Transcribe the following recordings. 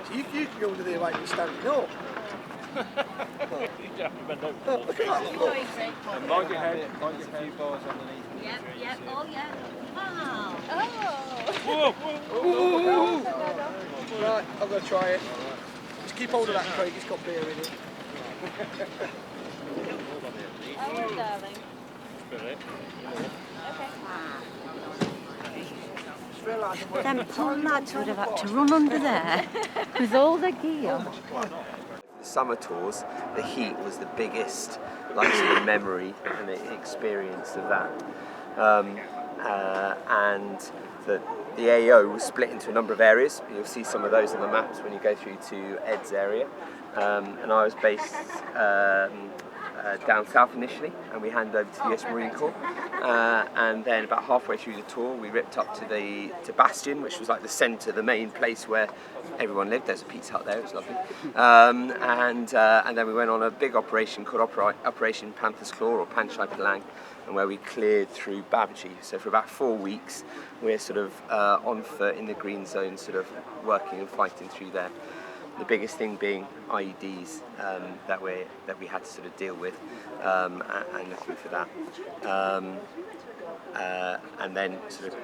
So you can go under there right and standing up. You have to bend over. Oh, look at that. Look. And mind your head, mind your few bars underneath. Yep, yep, oh yeah. Wow. Whoa, whoa, Oh. Right, I'm going to try it. Just keep hold of that, Craig, it's got beer in it. Oh, darling. Okay. Them poor lads would have had to run under there with all the gear. The summer tours, the heat was the biggest like sort of memory and experience of that. And the AO was split into a number of areas. You'll see some of those on the maps when you go through to Ed's area. And I was based down south initially, and we handed over to the US Marine Corps. And then about halfway through the tour, we ripped up to Bastion, which was like the centre, the main place where everyone lived. There's a Pizza Hut there, it was lovely. And then we went on a big operation called Operation Panther's Claw or Panchai Palang, and where we cleared through Babaji. So for about 4 weeks, we're sort of on foot in the green zone, sort of working and fighting through there. The biggest thing being IEDs that we had to sort of deal with and looking for that. And then sort of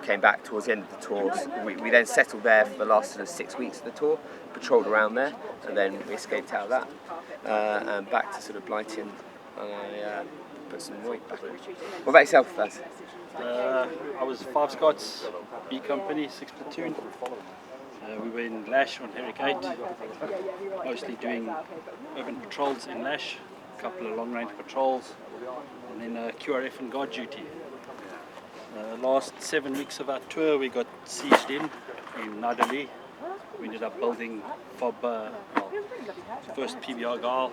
came back towards the end of the tour. So we then settled there for the last sort of 6 weeks of the tour, patrolled around there, and then we escaped out of that and back to sort of Blighty, and I put some weight back on. What about yourself, Baz? I was 5 Scots, B Company, 6th Platoon. We were in Lash on Herrick 8, mostly doing urban patrols in Lash, a couple of long-range patrols, and then QRF and guard duty. Last 7 weeks of our tour, we got sieged in Nadali. We ended up building FOB, first PBR Gale,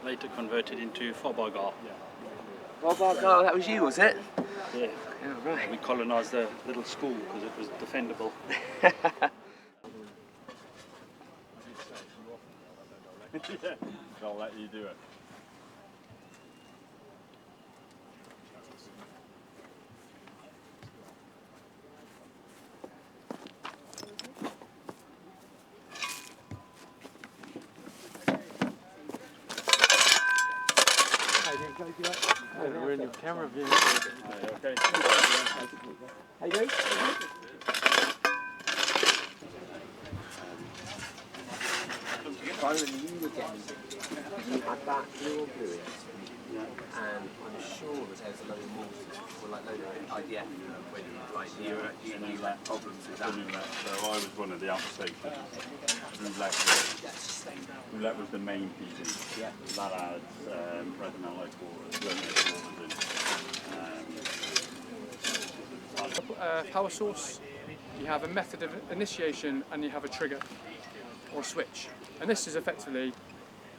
later converted into FOB Argyle. FOB Argyle, that was you, was it? Yeah. Oh, right. We colonised the little school because it was defendable. Yeah, they'll let you do it. We're in your camera view. Okay. How you doing? You had that blue or blue, and I'm sure that there's a load of more, or like load of IDF when you knew that problems with that. So I was one of the outstations. Roulette was the main PD. Yeah. That had President Allied Quarters, Power source, you have a method of initiation, and you have a trigger or a switch, and this is effectively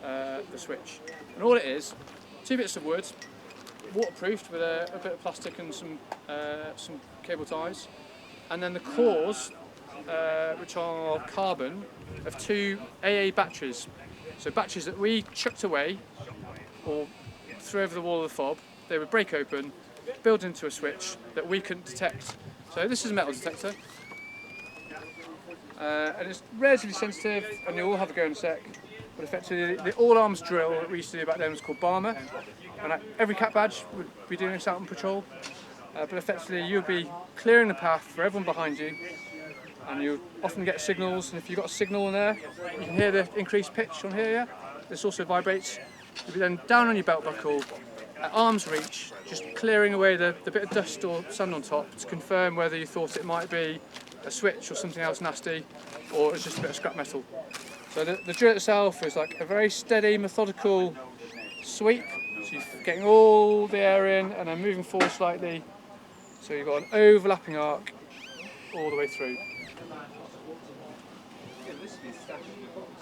the switch. And all it is, 2 bits of wood, waterproofed with a bit of plastic and some cable ties, and then the cores, which are carbon, of 2 AA batteries. So batteries that we chucked away or threw over the wall of the fob. They would break open, build into a switch that we couldn't detect. So this is a metal detector, and it's relatively sensitive, and you'll all have a go in a sec. But effectively, the all-arms drill that we used to do back then was called Barmer, and every cat badge would be doing this out on patrol. But effectively, you'd be clearing the path for everyone behind you, and you often get signals. And if you've got a signal in there, you can hear the increased pitch on here. Yeah? This also vibrates. You'll be then down on your belt buckle, at arm's reach, just clearing away the bit of dust or sand on top to confirm whether you thought it might be a switch or something else nasty, or it's just a bit of scrap metal. So the drill itself is like a very steady, methodical sweep. So you're getting all the air in and then moving forward slightly. So you've got an overlapping arc all the way through.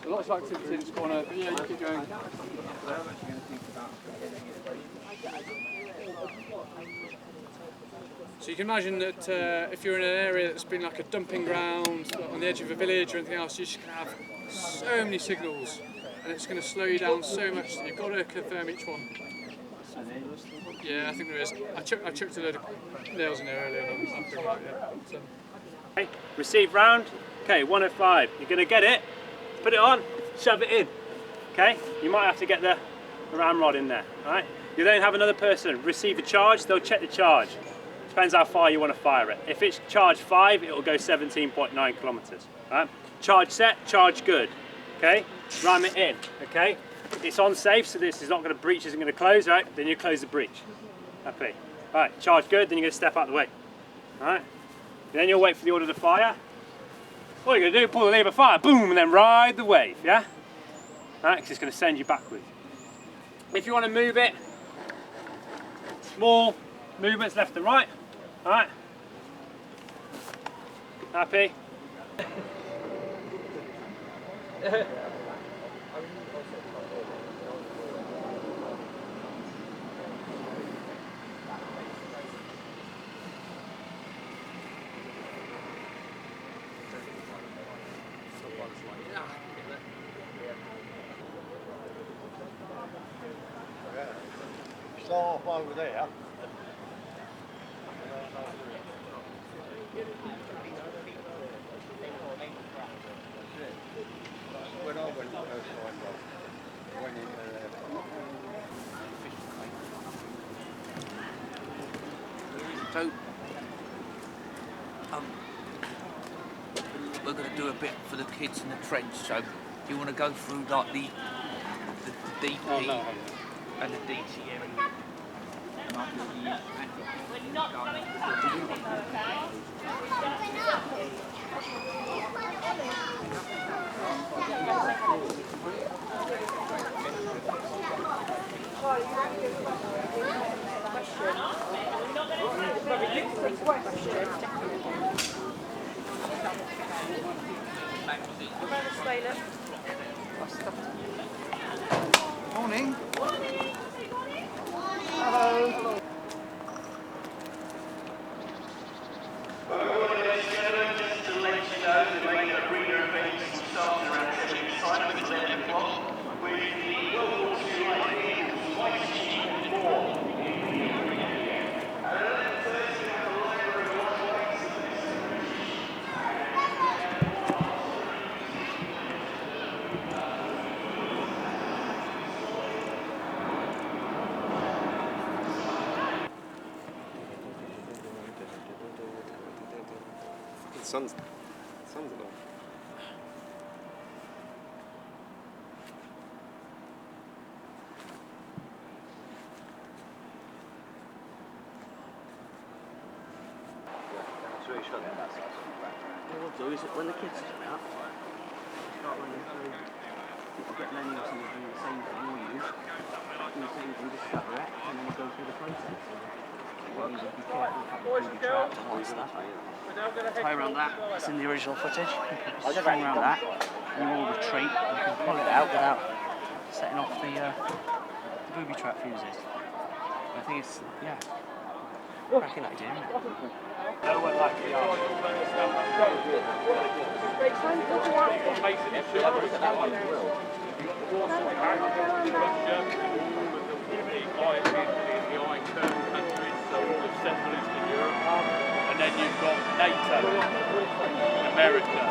So lots of activity in this corner, but yeah, you keep going. So you can imagine that if you're in an area that's been like a dumping ground on the edge of a village or anything else, you're just going to have so many signals, and it's going to slow you down so much that you've got to confirm each one. Yeah, I think there is. I chucked a load of nails in there earlier. I'm pretty right, yeah. Okay, receive round, Okay, 105. You're going to get it, put it on, shove it in. Okay, you might have to get the ramrod in there. All right. You then have another person receive a charge. They'll check the charge. Depends how far you want to fire it. If it's charge 5, it will go 17.9 kilometers. Right? Charge set, charge good. Okay, ram it in. Okay, it's on safe, so this is not going to breach, isn't going to close. Right, then you close the breech. Happy. Right, charge good. Then you're going to step out the way. All right. Then you'll wait for the order to fire. All you're going to do, pull the lever, fire, boom, and then ride the wave. Yeah. All right, because it's going to send you backwards. If you want to move it, small movements left and right. All right. Happy. Start off over there. When I went the first time, I went into there. So, we're going to do a bit for the kids in the trench. So, do you want to go through like the DP and the DTM? We're not going Morning. Hello. Sun's above. What we'll do is when the kids come out, start running through, we'll get Lenny or something doing the same thing, or you, do the same thing, just start erect, and then we'll go through the process. Be careful, booby traps and all that stuff. Tie around that, it's in the original footage. You put a string around that, and you will retreat. You can pull it out without setting off the booby trap fuses. I think it's, yeah, cracking idea, isn't it? No one like the arm. And then you've got NATO, America,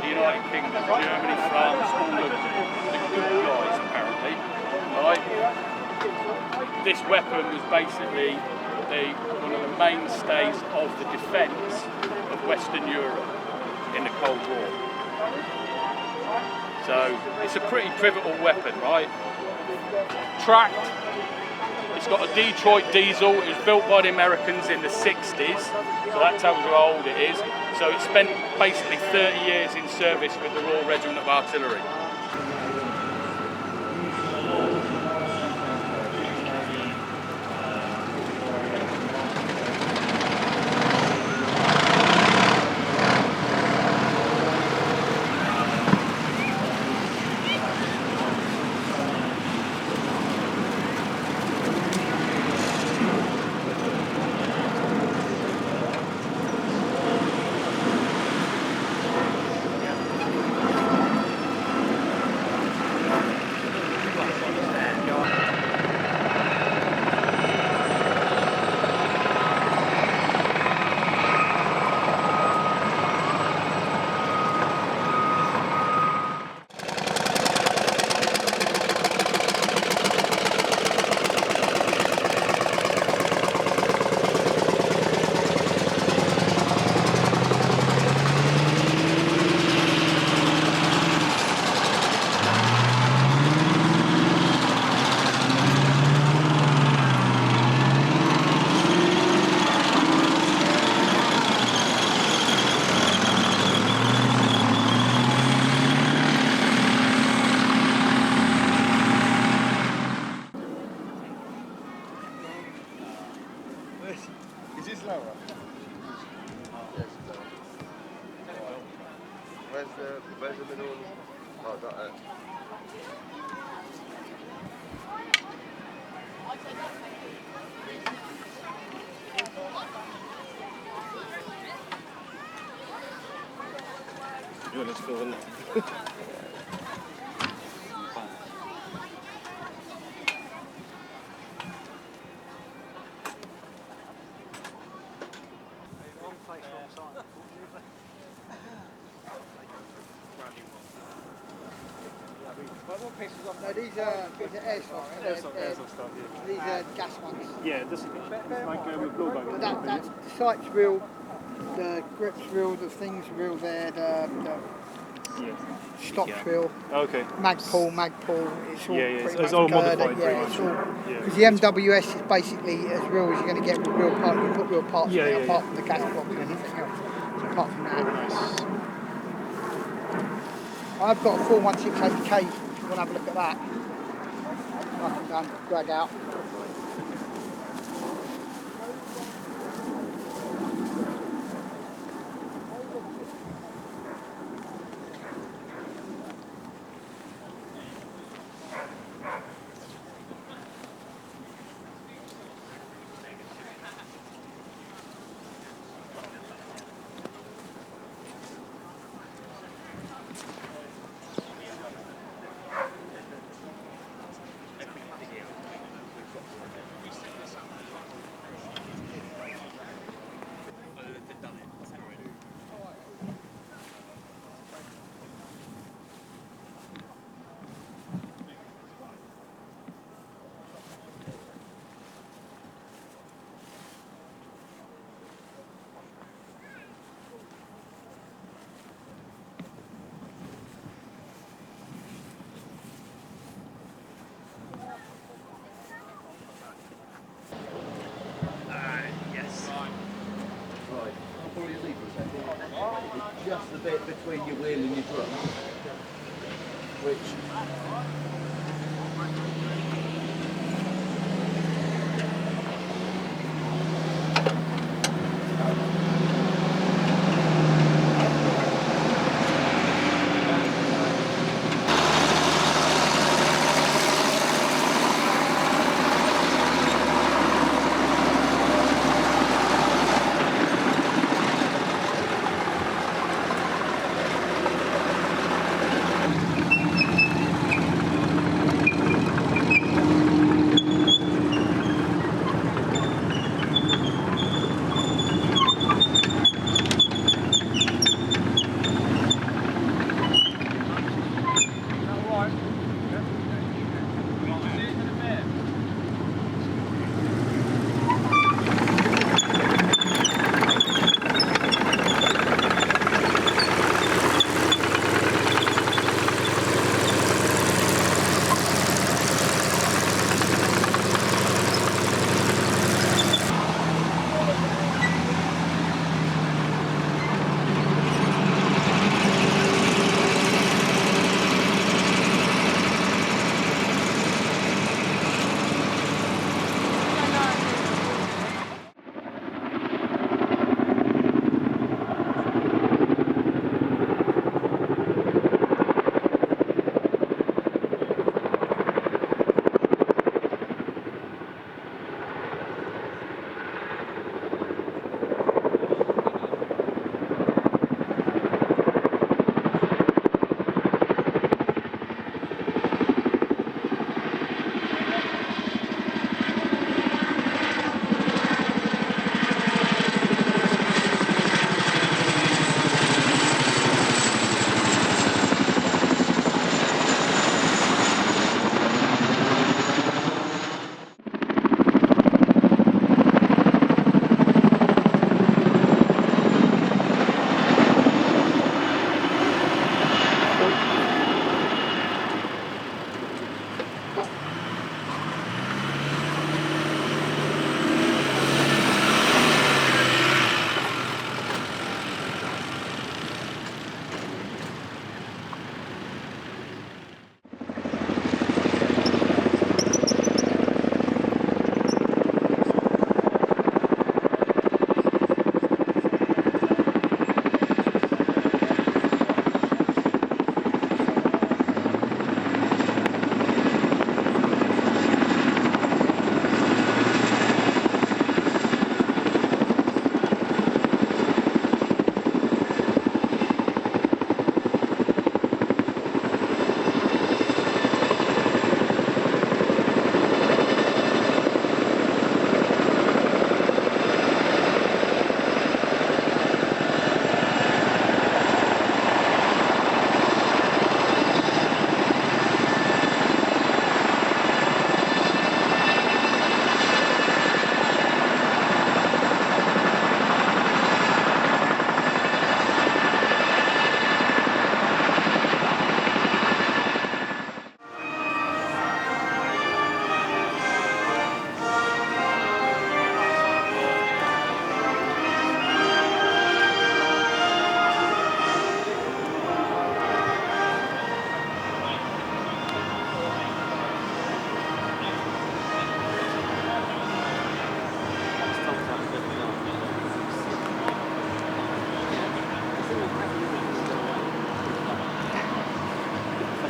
the United Kingdom, Germany, France, all of the good guys apparently. Right? This weapon was basically one of the mainstays of the defence of Western Europe in the Cold War. So it's a pretty pivotal weapon, right? Tracked. It's got a Detroit diesel. It was built by the Americans in the 60s, so that tells you how old it is. So it spent basically 30 years in service with the Royal Regiment of Artillery. Where's the middle one? Oh, got it. You want us to fill in? No, these are air stuff, yeah. These are gas ones. Yeah, this is like with blowback. But that's the sight's real, the grip's real, the thing's real there, the stop's real. Okay. Magpul, it's all pretty it's much all girded, modified pretty much. it's all, because the MWS is basically as real as you're going to get with real parts. You put real parts in it, apart from the gas box and anything else. So apart from that. Nice. I've got a 4168K, if you want to have a look at that. I can go and drag out. Just the bit between your wheel and your drum, which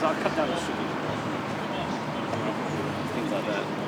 I'll cut down the sugar. Things like that.